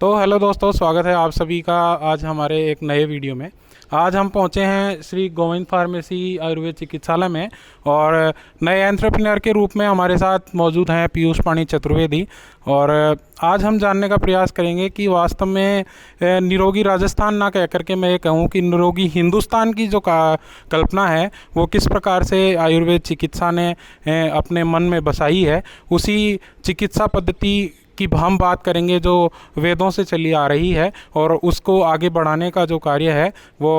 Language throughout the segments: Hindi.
तो हेलो दोस्तों, स्वागत है आप सभी का आज हमारे एक नए वीडियो में। आज हम पहुंचे हैं श्री गोविंद फार्मेसी आयुर्वेद चिकित्सालय में और नए एंटरप्रेन्योर के रूप में हमारे साथ मौजूद हैं पीयूष पाणी चतुर्वेदी। और आज हम जानने का प्रयास करेंगे कि वास्तव में निरोगी राजस्थान ना कह करके मैं ये कहूँ कि निरोगी हिंदुस्तान की जो कल्पना है वो किस प्रकार से आयुर्वेद चिकित्सा ने अपने मन में बसाई है। उसी चिकित्सा पद्धति की हम बात करेंगे जो वेदों से चली आ रही है और उसको आगे बढ़ाने का जो कार्य है वो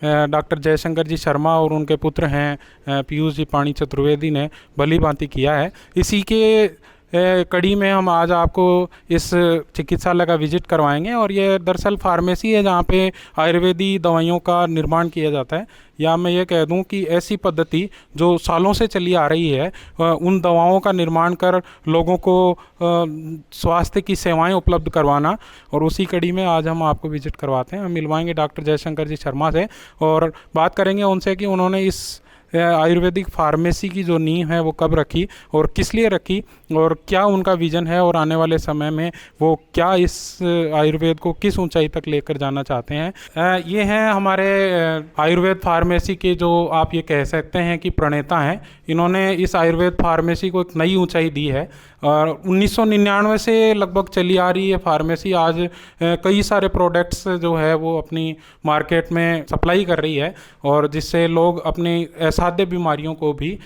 डॉक्टर जयशंकर जी शर्मा और उनके पुत्र हैं पीयूष जी पाणी चतुर्वेदी ने भली भांति किया है। इसी के कड़ी में हम आज आपको इस चिकित्सालय का विजिट करवाएंगे और ये दरअसल फार्मेसी है जहाँ पे आयुर्वेदी दवाइयों का निर्माण किया जाता है, या मैं ये कह दूं कि ऐसी पद्धति जो सालों से चली आ रही है उन दवाओं का निर्माण कर लोगों को स्वास्थ्य की सेवाएं उपलब्ध करवाना। और उसी कड़ी में आज हम आपको विजिट करवाते हैं। हम मिलवाएंगे डॉक्टर जयशंकर जी शर्मा से और बात करेंगे उनसे कि उन्होंने इस आयुर्वेदिक फार्मेसी की जो नींव है वो कब रखी और किस लिए रखी और क्या उनका विज़न है और आने वाले समय में वो क्या इस आयुर्वेद को किस ऊंचाई तक लेकर जाना चाहते हैं। ये हैं हमारे आयुर्वेद फार्मेसी के जो आप ये कह सकते हैं कि प्रणेता हैं। इन्होंने इस आयुर्वेद फार्मेसी को एक नई ऊंचाई दी है और 1999 से लगभग चली आ रही है फार्मेसी। आज कई सारे प्रोडक्ट्स जो है वो अपनी मार्केट में सप्लाई कर रही है और जिससे लोग अपनी असाध्य बीमारियों को भी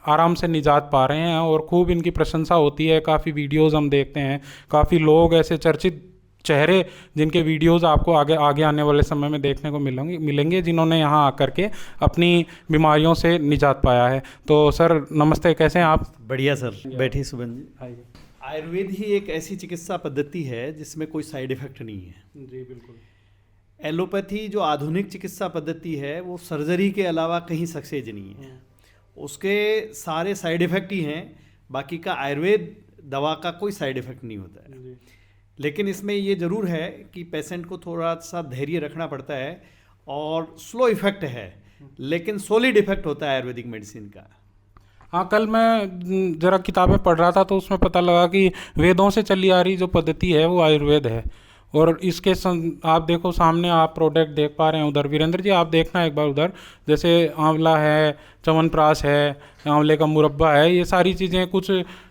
आराम से निजात पा रहे हैं और खूब इनकी प्रशंसा होती है। काफ़ी वीडियोस हम देखते हैं, काफ़ी लोग ऐसे चर्चित चेहरे जिनके वीडियोस आपको आगे आने वाले समय में देखने को मिलेंगे जिन्होंने यहाँ आकर के अपनी बीमारियों से निजात पाया है। तो सर नमस्ते, कैसे हैं आप? बढ़िया सर, बैठिए सुबन जी। आयुर्वेद ही एक ऐसी चिकित्सा पद्धति है जिसमें कोई साइड इफेक्ट नहीं है। जी बिल्कुल। एलोपैथी जो आधुनिक चिकित्सा पद्धति है वो सर्जरी के अलावा कहीं सक्सेस नहीं है, उसके सारे साइड इफ़ेक्ट ही हैं। बाकी का आयुर्वेद दवा का कोई साइड इफ़ेक्ट नहीं होता है। लेकिन इसमें ये ज़रूर है कि पेशेंट को थोड़ा सा धैर्य रखना पड़ता है और स्लो इफ़ेक्ट है लेकिन सॉलिड इफ़ेक्ट होता है आयुर्वेदिक मेडिसिन का। हाँ, कल मैं ज़रा किताबें पढ़ रहा था तो उसमें पता लगा कि वेदों से चली आ रही जो पद्धति है वो आयुर्वेद है। और इसके आप देखो सामने आप प्रोडक्ट देख पा रहे हैं उधर, वीरेंद्र जी आप देखना एक बार उधर, जैसे आंवला है, च्यवनप्राश है, आंवले का मुरब्बा है, ये सारी चीज़ें कुछ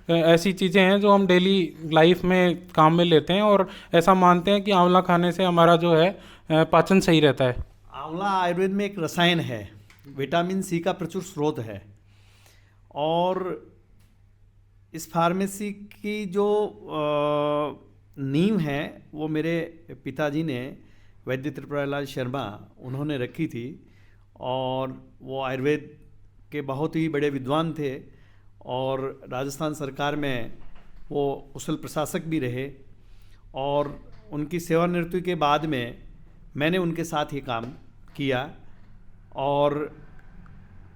ऐसी चीज़ें हैं जो हम डेली लाइफ में काम में लेते हैं और ऐसा मानते हैं कि आंवला खाने से हमारा जो है पाचन सही रहता है। आंवला आयुर्वेद में एक रसायन है, विटामिन सी का प्रचुर स्रोत है। और इस फार्मेसी की जो नींव है वो मेरे पिताजी ने, वैद्य त्रिपुरालाल शर्मा, उन्होंने रखी थी। और वो आयुर्वेद के बहुत ही बड़े विद्वान थे और राजस्थान सरकार में वो कुशल प्रशासक भी रहे। और उनकी सेवानिवृत्ति के बाद में मैंने उनके साथ ही काम किया और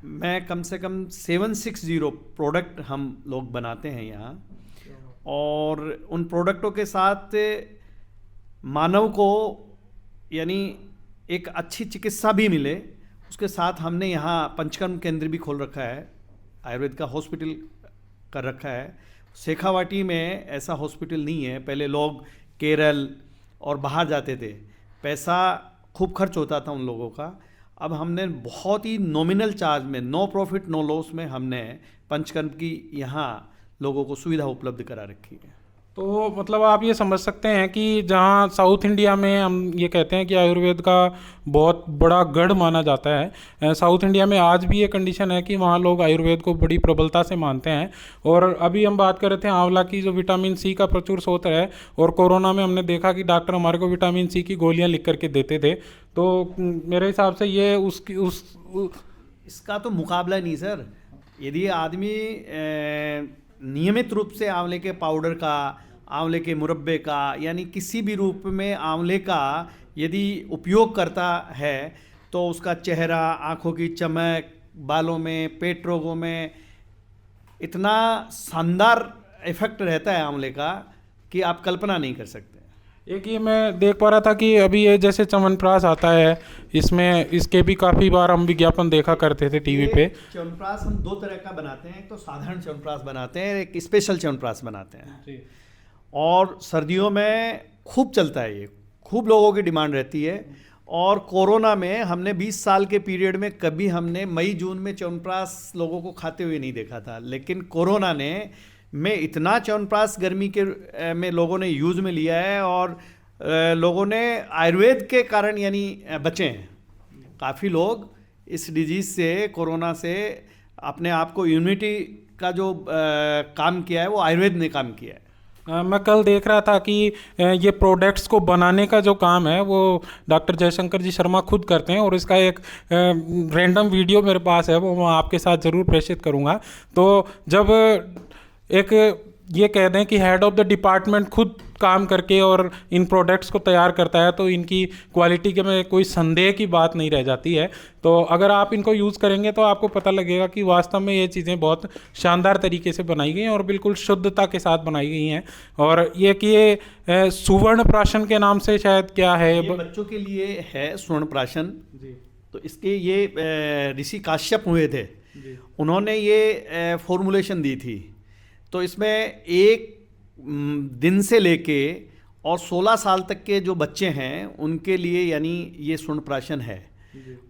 मैं कम से कम 760 प्रोडक्ट हम लोग बनाते हैं यहाँ। और उन प्रोडक्टों के साथ मानव को यानी एक अच्छी चिकित्सा भी मिले, उसके साथ हमने यहाँ पंचकर्म केंद्र भी खोल रखा है, आयुर्वेद का हॉस्पिटल कर रखा है। शेखावाटी में ऐसा हॉस्पिटल नहीं है। पहले लोग केरल और बाहर जाते थे, पैसा खूब खर्च होता था उन लोगों का। अब हमने बहुत ही नॉमिनल चार्ज में, नो प्रॉफिट नो लॉस में हमने पंचकर्म की यहाँ लोगों को सुविधा उपलब्ध करा रखी है। तो मतलब आप ये समझ सकते हैं कि जहाँ साउथ इंडिया में हम ये कहते हैं कि आयुर्वेद का बहुत बड़ा गढ़ माना जाता है, साउथ इंडिया में आज भी ये कंडीशन है कि वहाँ लोग आयुर्वेद को बड़ी प्रबलता से मानते हैं। और अभी हम बात कर रहे थे आंवला की, जो विटामिन सी का प्रचुर स्रोत है, और कोरोना में हमने देखा कि डॉक्टर हमारे को विटामिन सी की गोलियाँ लिख करके देते थे। तो मेरे हिसाब से ये इसका तो मुकाबला नहीं सर। यदि आदमी नियमित रूप से आंवले के पाउडर का, आंवले के मुरब्बे का, यानी किसी भी रूप में आंवले का यदि उपयोग करता है तो उसका चेहरा, आँखों की चमक, बालों में, पेट रोगों में इतना शानदार इफेक्ट रहता है आंवले का कि आप कल्पना नहीं कर सकते। एक ये मैं देख पा रहा था कि अभी ये जैसे च्यवनप्राश आता है, इसमें इसके भी काफ़ी बार हम विज्ञापन देखा करते थे टीवी पे। च्यवनप्राश हम दो तरह का बनाते हैं, एक तो साधारण च्यवनप्राश बनाते हैं, एक स्पेशल च्यवनप्राश बनाते हैं। और सर्दियों में खूब चलता है, ये खूब लोगों की डिमांड रहती है। और कोरोना में हमने 20 साल के पीरियड में कभी हमने मई जून में च्यवनप्राश लोगों को खाते हुए नहीं देखा था, लेकिन कोरोना ने में इतना च्यवनप्राश गर्मी के में लोगों ने यूज़ में लिया है, और लोगों ने आयुर्वेद के कारण यानी बचे हैं। काफ़ी लोग इस डिजीज़ से, कोरोना से अपने आप को इम्यूनिटी का जो काम किया है वो आयुर्वेद ने काम किया है। मैं कल देख रहा था कि ये प्रोडक्ट्स को बनाने का जो काम है वो डॉक्टर जयशंकर जी शर्मा खुद करते हैं, और इसका एक रैंडम वीडियो मेरे पास है, वो मैं आपके साथ ज़रूर प्रेषित करूँगा। तो जब एक ये कह दें कि हेड ऑफ द डिपार्टमेंट खुद काम करके और इन प्रोडक्ट्स को तैयार करता है, तो इनकी क्वालिटी के में कोई संदेह की बात नहीं रह जाती है। तो अगर आप इनको यूज़ करेंगे तो आपको पता लगेगा कि वास्तव में ये चीज़ें बहुत शानदार तरीके से बनाई गई हैं और बिल्कुल शुद्धता के साथ बनाई गई हैं। और ये कि ये सुवर्ण प्राशन के नाम से शायद क्या है, ये बच्चों के लिए है स्वर्ण प्राशन जी। तो इसके ये ऋषि काश्यप हुए थे जी। उन्होंने ये फॉर्मुलेशन दी थी। तो इसमें एक दिन से लेके और 16 साल तक के जो बच्चे हैं उनके लिए यानी ये स्वर्ण प्राशन है।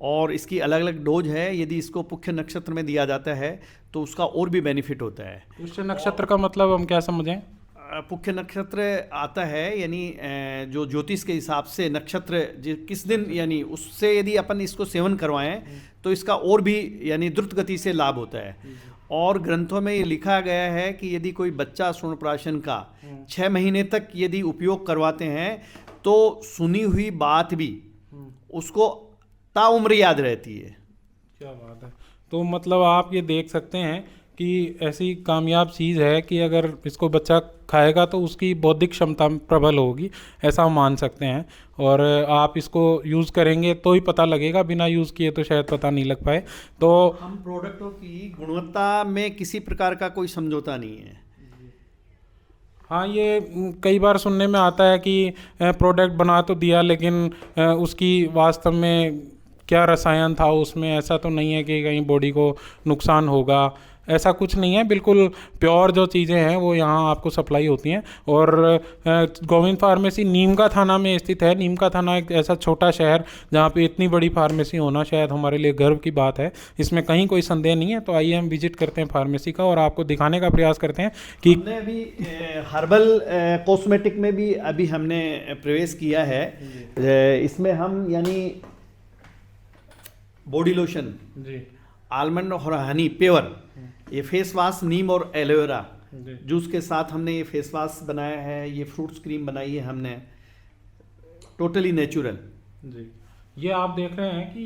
और इसकी अलग अलग डोज है। यदि इसको पुष्य नक्षत्र में दिया जाता है तो उसका और भी बेनिफिट होता है। पुष्य नक्षत्र का मतलब हम क्या समझें? पुष्य नक्षत्र आता है यानी जो ज्योतिष के हिसाब से नक्षत्र किस दिन यानी उससे यदि अपन इसको सेवन करवाएं तो इसका और भी यानी द्रुत गति से लाभ होता है। और ग्रंथों में ये लिखा गया है कि यदि कोई बच्चा स्वर्ण प्राशन का 6 महीने तक यदि उपयोग करवाते हैं तो सुनी हुई बात भी उसको ताउम्र याद रहती है। क्या बात है। तो मतलब आप ये देख सकते हैं कि ऐसी कामयाब चीज़ है कि अगर इसको बच्चा खाएगा तो उसकी बौद्धिक क्षमता प्रबल होगी, ऐसा हम मान सकते हैं। और आप इसको यूज़ करेंगे तो ही पता लगेगा, बिना यूज़ किए तो शायद पता नहीं लग पाए। तो हम प्रोडक्टों की गुणवत्ता में किसी प्रकार का कोई समझौता नहीं है। हाँ, ये कई बार सुनने में आता है कि प्रोडक्ट बना तो दिया लेकिन उसकी वास्तव में क्या रसायन था उसमें, ऐसा तो नहीं है कि कहीं बॉडी को नुकसान होगा, ऐसा कुछ नहीं है। बिल्कुल प्योर जो चीज़ें हैं वो यहाँ आपको सप्लाई होती हैं। और गोविंद फार्मेसी नीमका थाना में स्थित है। नीमका थाना एक ऐसा छोटा शहर जहाँ पे इतनी बड़ी फार्मेसी होना शायद हमारे लिए गर्व की बात है, इसमें कहीं कोई संदेह नहीं है। तो आइए हम विजिट करते हैं फार्मेसी का और आपको दिखाने का प्रयास करते हैं कि हमने अभी हर्बल कॉस्मेटिक में भी अभी हमने प्रवेश किया है। इसमें हम यानी बॉडी लोशन जी, आलमंड और हनी प्योर, ये फेस वॉश नीम और एलोवेरा जूस के साथ हमने ये फेस वॉश बनाया है। ये फ्रूट्स क्रीम बनाई है हमने, टोटली नेचुरल। जी, ये आप देख रहे हैं कि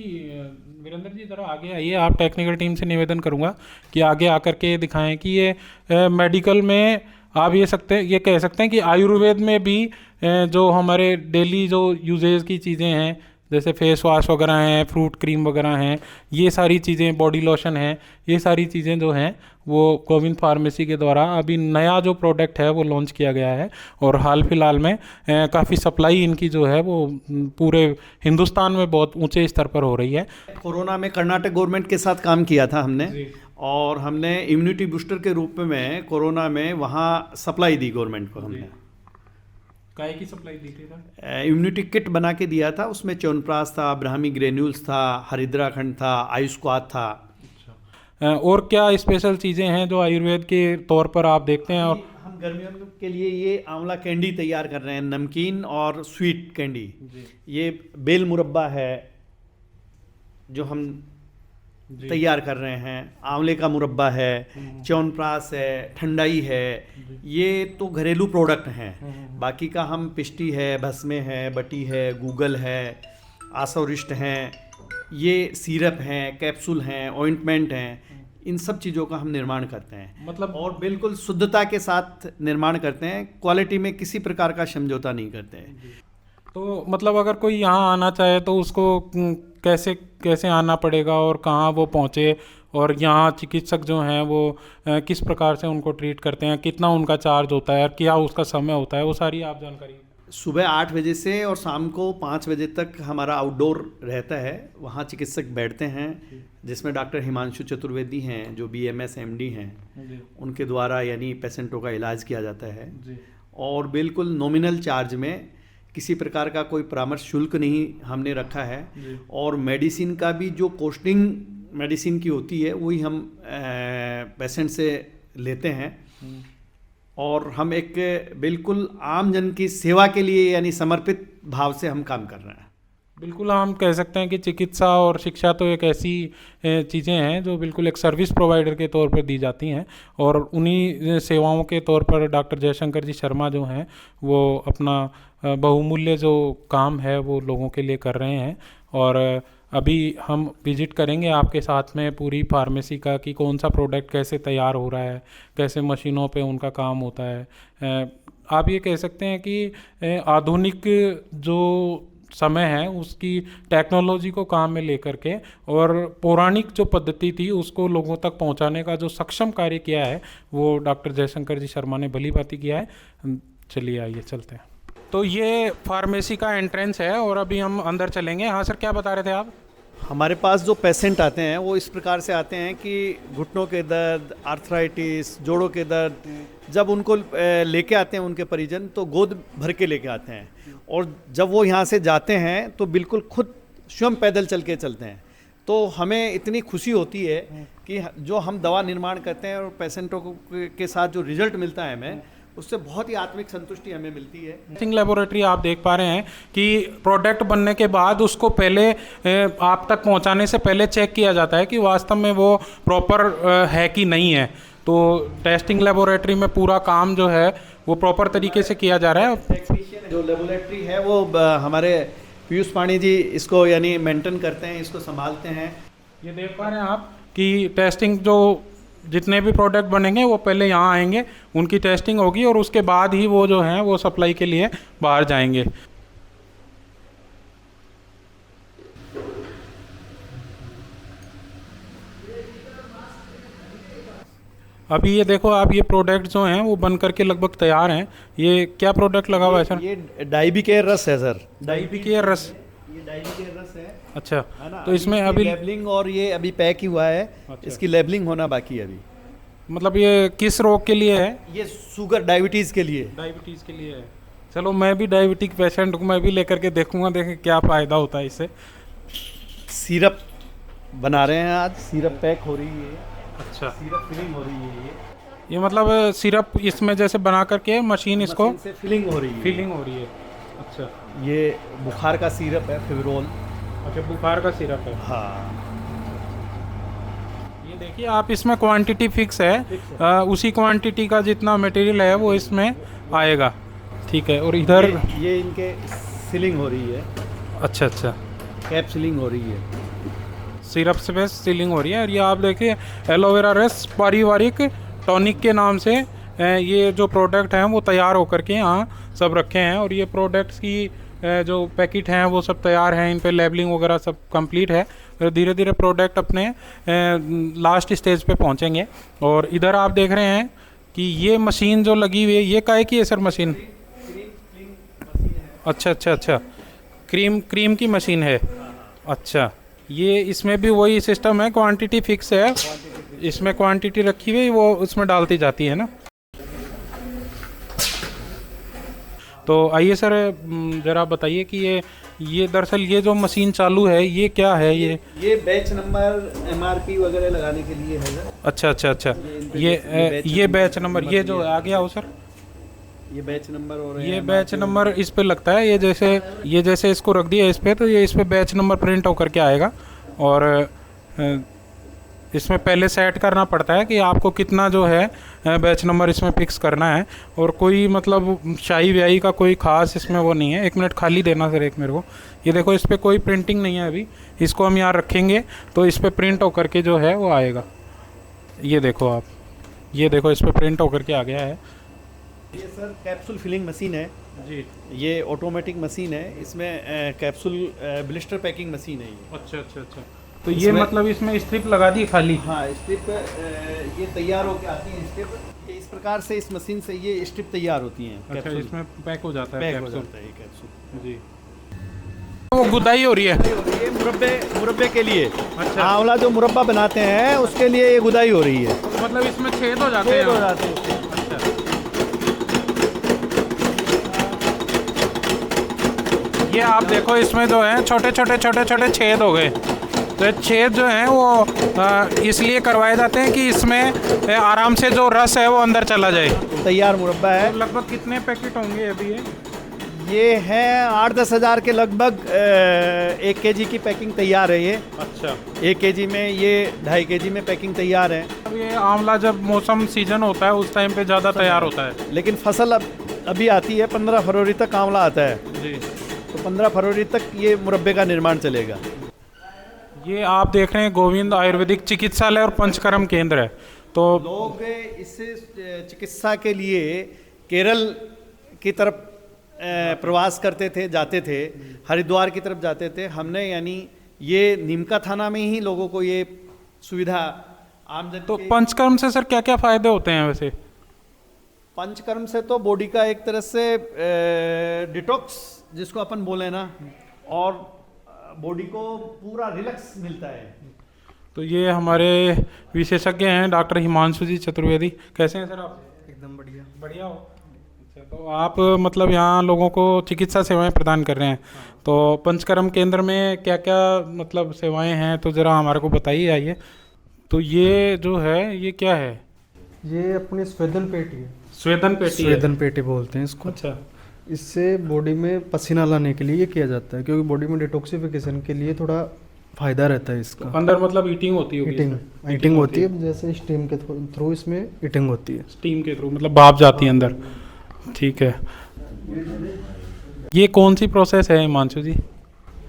वीरेंद्र जी ज़रा आगे आइए। आप टेक्निकल टीम से निवेदन करूंगा कि आगे आकर के दिखाएं कि ये मेडिकल में आप ये कह सकते हैं कि आयुर्वेद में भी जो हमारे डेली जो यूजेज की चीज़ें हैं जैसे फेस वॉश वगैरह हैं, फ्रूट क्रीम वगैरह हैं, ये सारी चीज़ें, बॉडी लोशन हैं, ये सारी चीज़ें जो हैं वो गोविंद फार्मेसी के द्वारा अभी नया जो प्रोडक्ट है वो लॉन्च किया गया है। और हाल फिलहाल में काफ़ी सप्लाई इनकी जो है वो पूरे हिंदुस्तान में बहुत ऊंचे स्तर पर हो रही है। कोरोना में कर्नाटक गवर्नमेंट के साथ काम किया था हमने, और हमने इम्यूनिटी बूस्टर के रूप में कोरोना में वहाँ सप्लाई दी गवर्नमेंट को। हमने काय की सप्लाई दी थी सर? इम्यूनिटी किट बना के दिया था। उसमें च्यवनप्राश था, ब्राह्मी ग्रेन्यूल्स था, हरिद्राखंड था, आयुष्क्वाथ था। अच्छा, और क्या स्पेशल चीज़ें हैं जो आयुर्वेद के तौर पर आप देखते हैं? और हम गर्मियों के लिए ये आंवला कैंडी तैयार कर रहे हैं, नमकीन और स्वीट कैंडी। ये बेल मुरब्बा है जो हम तैयार कर रहे हैं, आंवले का मुरब्बा है, च्यवनप्राश है, ठंडाई है। ये तो घरेलू प्रोडक्ट हैं। बाकी का हम पिष्टी है, भस्मे है, बटी है, गूगल है, आसवरिष्ट हैं, ये सिरप हैं, कैप्सूल हैं, ऑइंटमेंट हैं, इन सब चीज़ों का हम निर्माण करते हैं। मतलब और बिल्कुल शुद्धता के साथ निर्माण करते हैं, क्वालिटी में किसी प्रकार का समझौता नहीं करते हैं। तो मतलब अगर कोई यहाँ आना चाहे तो उसको कैसे कैसे आना पड़ेगा और कहाँ वो पहुँचे, और यहाँ चिकित्सक जो हैं वो किस प्रकार से उनको ट्रीट करते हैं, कितना उनका चार्ज होता है, क्या उसका समय होता है, वो सारी आप जानकारी? सुबह 8 बजे से और शाम को 5 बजे तक हमारा आउटडोर रहता है। वहाँ चिकित्सक बैठते हैं जिसमें डॉक्टर हिमांशु चतुर्वेदी हैं जो BMS MD हैं, उनके द्वारा यानी पेशेंटों का इलाज किया जाता है। और बिल्कुल नॉमिनल चार्ज में, किसी प्रकार का कोई परामर्श शुल्क नहीं हमने रखा है। और मेडिसिन का भी जो कॉस्टिंग मेडिसिन की होती है वही हम पेशेंट से लेते हैं। और हम एक बिल्कुल आम जन की सेवा के लिए यानी समर्पित भाव से हम काम कर रहे हैं। बिल्कुल हम कह सकते हैं कि चिकित्सा और शिक्षा तो एक ऐसी चीज़ें हैं जो बिल्कुल एक सर्विस प्रोवाइडर के तौर पर दी जाती हैं, और उन्हीं सेवाओं के तौर पर डॉक्टर जयशंकर जी शर्मा जो हैं वो अपना बहुमूल्य जो काम है वो लोगों के लिए कर रहे हैं। और अभी हम विजिट करेंगे आपके साथ में पूरी फार्मेसी का कि कौन सा प्रोडक्ट कैसे तैयार हो रहा है, कैसे मशीनों पे उनका काम होता है। आप ये कह सकते हैं कि आधुनिक जो समय है उसकी टेक्नोलॉजी को काम में लेकर के और पौराणिक जो पद्धति थी उसको लोगों तक पहुंचाने का जो सक्षम कार्य किया है वो डॉक्टर जयशंकर जी शर्मा ने भली भांति किया है। चलिए आइए चलते हैं। तो ये फार्मेसी का एंट्रेंस है और अभी हम अंदर चलेंगे। हाँ सर, क्या बता रहे थे आप? हमारे पास जो पेशेंट आते हैं वो इस प्रकार से आते हैं कि घुटनों के दर्द, आर्थराइटिस, जोड़ों के दर्द, जब उनको लेके आते हैं उनके परिजन तो गोद भर के लेके आते हैं, और जब वो यहाँ से जाते हैं तो बिल्कुल खुद स्वयं पैदल चल के चलते हैं। तो हमें इतनी खुशी होती है कि जो हम दवा निर्माण करते हैं और पेशेंटों के साथ जो रिजल्ट मिलता है हमें, उससे बहुत ही आत्मिक संतुष्टि हमें मिलती है। टेस्टिंग लेबोरेटरी आप देख पा रहे हैं कि प्रोडक्ट बनने के बाद उसको पहले आप तक पहुंचाने से पहले चेक किया जाता है कि वास्तव में वो प्रॉपर है कि नहीं है। तो टेस्टिंग लेबोरेटरी में पूरा काम जो है वो प्रॉपर तरीके से किया जा रहा है। टेक्नीशियन जो लेबोरेटरी है वो हमारे पीयूष पाणी जी इसको यानी मेंटेन करते हैं, इसको संभालते हैं। ये देख पा रहे हैं आप कि टेस्टिंग जो जितने भी प्रोडक्ट बनेंगे वो पहले यहाँ आएंगे, उनकी टेस्टिंग होगी और उसके बाद ही वो जो हैं वो सप्लाई के लिए बाहर जाएंगे। अभी ये देखो आप, ये प्रोडक्ट जो हैं वो बन करके लगभग तैयार हैं। ये क्या प्रोडक्ट लगा हुआ है सर? ये डाइबिकेयर रस है सर। डाइबिकेयर रस, ये डाइबिकेयर रस है। अच्छा, है ना? तो इसमें अभी लेबलिंग और ये अभी पैक ही हुआ है। अच्छा। इसकी लेबलिंग होना बाकी है अभी। मतलब ये किस रोग के लिए है? ये शुगर डायबिटीज़ के लिए। डायबिटीज़ के लिए है। चलो मैं भी डायबिटिक पेशेंट हूँ, मैं भी लेकर के देखूंगा, देखें क्या फ़ायदा होता है इससे। सिरप बना रहे हैं आज, सिरप पैक हो रही है। अच्छा, सिरप फिलिंग हो रही है। ये मतलब सिरप इसमें जैसे बना करके मशीन इसको से फिलिंग हो रही है। फिलिंग हो रही है। अच्छा, ये बुखार का सिरप है, फिब्रोल। अच्छा, बुखार का सिरप है। हाँ, ये देखिए आप, इसमें क्वांटिटी फिक्स है। उसी क्वांटिटी का जितना मटेरियल है वो इसमें आएगा। ठीक है, और इधर ये इनके सीलिंग हो रही है। अच्छा अच्छा, कैप सीलिंग हो रही है। सिरप से बेस सीलिंग हो रही है। और ये आप देखिए एलोवेरा रस पारिवारिक टॉनिक के नाम से ये जो प्रोडक्ट हैं वो तैयार होकर के यहाँ सब रखे हैं। और ये प्रोडक्ट्स की जो पैकेट हैं वो सब तैयार हैं, इन पे लेबलिंग वगैरह सब कंप्लीट है। धीरे धीरे प्रोडक्ट अपने लास्ट स्टेज पे पहुँचेंगे। और इधर आप देख रहे हैं कि ये मशीन जो लगी हुई है, ये काहे की है सर मशीन? अच्छा अच्छा अच्छा, क्रीम की मशीन है। अच्छा, ये इसमें भी वही सिस्टम है, क्वांटिटी फिक्स है, इसमें क्वांटिटी रखी हुई वो उसमें डालती जाती है ना। तो आइए सर, ज़रा बताइए कि ये दरअसल ये जो मशीन चालू है ये क्या है? ये बैच नंबर एमआरपी वगैरह लगाने के लिए है सर। अच्छा अच्छा अच्छा, ये बैच नंबर, ये जो आ गया हो सर, ये बैच नंबर और ये बैच नंबर इस पे लगता है। ये जैसे इसको रख दिया इस पे, तो ये इस पे बैच नंबर प्रिंट होकर के आएगा। और इसमें पहले सेट करना पड़ता है कि आपको कितना जो है बैच नंबर इसमें फिक्स करना है। और कोई मतलब शाही व्याही का कोई ख़ास इसमें वो नहीं है। 1 मिनट खाली देना सर, एक मेरे को। ये देखो इस पर कोई प्रिंटिंग नहीं है अभी, इसको हम यहाँ रखेंगे तो इस पर प्रिंट होकर के जो है वो आएगा। ये देखो आप, ये देखो इस पर प्रिंट होकर के आ गया है। ये सर कैप्सूल फिलिंग मशीन है जी, ये ऑटोमेटिक मशीन है। इसमें कैप्सूल ब्लिस्टर पैकिंग मशीन है ये। अच्छा अच्छा अच्छा, तो ये मतलब इसमें स्ट्रिप लगा दी खाली? हाँ, स्ट्रिप ये तैयार होकर आती है स्ट्रिप। इस प्रकार से इस मशीन से ये स्ट्रिप तैयार होती हैं। अच्छा, इसमें पैक हो जाता है पैक हो कैप्सूल। जाता है ये कैप्सूल जी, वो गुदाई हो रही है। ये मुरब्बे के लिए। अच्छा, आंवला जो मुरब्बा बनाते हैं उसके लिए ये गुदाई हो रही है। मतलब इसमें छेद हो जाते हैं? छेद हो जाते हैं। अच्छा, ये आप देखो, इसमें जो है छोटे छोटे छेद हो गए। तो ये छेद जो हैं वो इसलिए करवाए जाते हैं कि इसमें आराम से जो रस है वो अंदर चला जाए। तैयार मुरब्बा है। लगभग कितने पैकेट होंगे अभी ये है 8-10 हज़ार के लगभग 1 kg की पैकिंग तैयार है ये। अच्छा। 1 kg में ये 2.5 kg में पैकिंग तैयार है। अब ये आंवला जब मौसम सीजन होता है उस टाइम पे ज़्यादा तैयार होता है, लेकिन फसल अभी आती है 15 फरवरी तक आंवला आता है जी। तो 15 फरवरी तक ये मुरब्बे का निर्माण चलेगा। ये आप देख रहे हैं गोविंद आयुर्वेदिक चिकित्सालय और पंचकर्म केंद्र है। तो लोग इससे चिकित्सा के लिए केरल की तरफ प्रवास करते थे, जाते थे, हरिद्वार की तरफ जाते थे। हमने यानी ये नीमका थाना में ही लोगों को ये सुविधा आमजन तो पंचकर्म से सर क्या क्या फायदे होते हैं वैसे? पंचकर्म से तो बॉडी का एक तरह से डिटॉक्स जिसको अपन बोले ना, और बॉडी को पूरा रिलैक्स मिलता है। तो ये हमारे विशेषज्ञ हैं डॉक्टर हिमांशु जी चतुर्वेदी। कैसे हैं सर आप? एकदम बढ़िया। बढ़िया हो। अच्छा, तो आप मतलब यहाँ लोगों को चिकित्सा सेवाएं प्रदान कर रहे हैं। तो पंचकर्म केंद्र में क्या क्या मतलब सेवाएं हैं, तो ज़रा हमारे को बताइए। आइए। तो ये जो है ये क्या है? ये अपनी स्वेदन पेटी है। स्वेदन पेटी है। स्वेदन पेटी बोलते हैं इसको। अच्छा। इससे बॉडी में पसीना लाने के लिए ये किया जाता है, क्योंकि बॉडी में डिटॉक्सिफिकेशन के लिए थोड़ा फायदा रहता है इसका। अंदर मतलब ईटिंग होती होगी? ईटिंग होती है, जैसे स्टीम के थ्रू इसमें ईटिंग होती है। स्टीम के थ्रू मतलब भाप जाती है अंदर। ठीक है। ये कौन सी प्रोसेस है हिमांशु जी?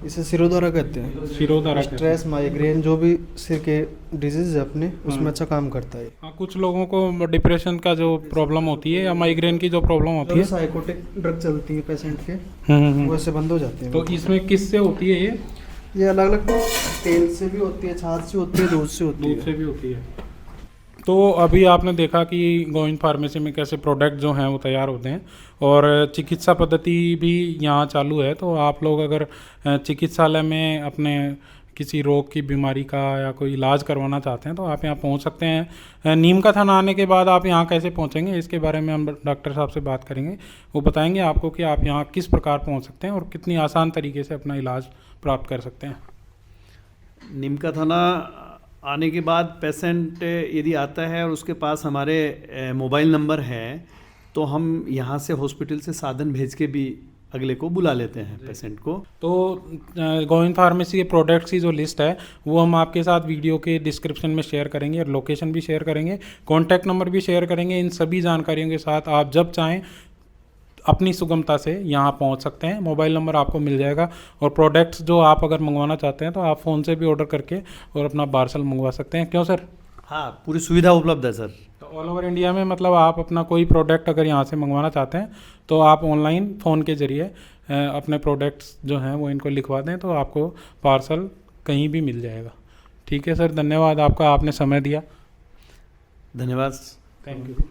इसे सिरोधारा कहते हैं। सिरोधारा। स्ट्रेस, माइग्रेन, जो भी सिर के डिजीज है अपने, उसमें अच्छा काम करता है। हाँ, कुछ लोगों को डिप्रेशन का जो प्रॉब्लम होती है या माइग्रेन की जो प्रॉब्लम होती है, साइकोटिक ड्रग चलती है पेशेंट के, हम्म। वैसे बंद हो जाते हैं। तो इसमें किससे होती है ये अलग अलग तेल से भी होती है, छाछ से होती है, दूध से होती है। दूध से भी होती है। तो अभी आपने देखा कि गोविंद फार्मेसी में कैसे प्रोडक्ट जो हैं वो तैयार होते हैं और चिकित्सा पद्धति भी यहाँ चालू है। तो आप लोग अगर चिकित्सालय में अपने किसी रोग की बीमारी का या कोई इलाज करवाना चाहते हैं तो आप यहाँ पहुँच सकते हैं। नीमका थाना आने के बाद आप यहाँ कैसे पहुँचेंगे इसके बारे में हम डॉक्टर साहब से बात करेंगे। वो बताएंगे आपको कि आप यहाँ किस प्रकार पहुँच सकते हैं और कितनी आसान तरीके से अपना इलाज प्राप्त कर सकते हैं। नीमका थाना आने के बाद पेशेंट यदि आता है और उसके पास हमारे मोबाइल नंबर है तो हम यहाँ से हॉस्पिटल से साधन भेज के भी अगले को बुला लेते हैं पेशेंट को। तो गोविंद फार्मेसी के प्रोडक्ट्स की जो लिस्ट है वो हम आपके साथ वीडियो के डिस्क्रिप्शन में शेयर करेंगे और लोकेशन भी शेयर करेंगे, कॉन्टैक्ट नंबर भी शेयर करेंगे। इन सभी जानकारियों के साथ आप जब चाहें अपनी सुगमता से यहाँ पहुँच सकते हैं। मोबाइल नंबर आपको मिल जाएगा और प्रोडक्ट्स जो आप अगर मंगवाना चाहते हैं तो आप फ़ोन से भी ऑर्डर करके और अपना पार्सल मंगवा सकते हैं। क्यों सर? हाँ, पूरी सुविधा उपलब्ध है सर। तो ऑल ओवर इंडिया में मतलब आप अपना कोई प्रोडक्ट अगर यहाँ से मंगवाना चाहते हैं तो आप ऑनलाइन फ़ोन के ज़रिए अपने प्रोडक्ट्स जो हैं वो इनको लिखवा दें तो आपको पार्सल कहीं भी मिल जाएगा। ठीक है सर, धन्यवाद आपका, आपने समय दिया। धन्यवाद। Thank you.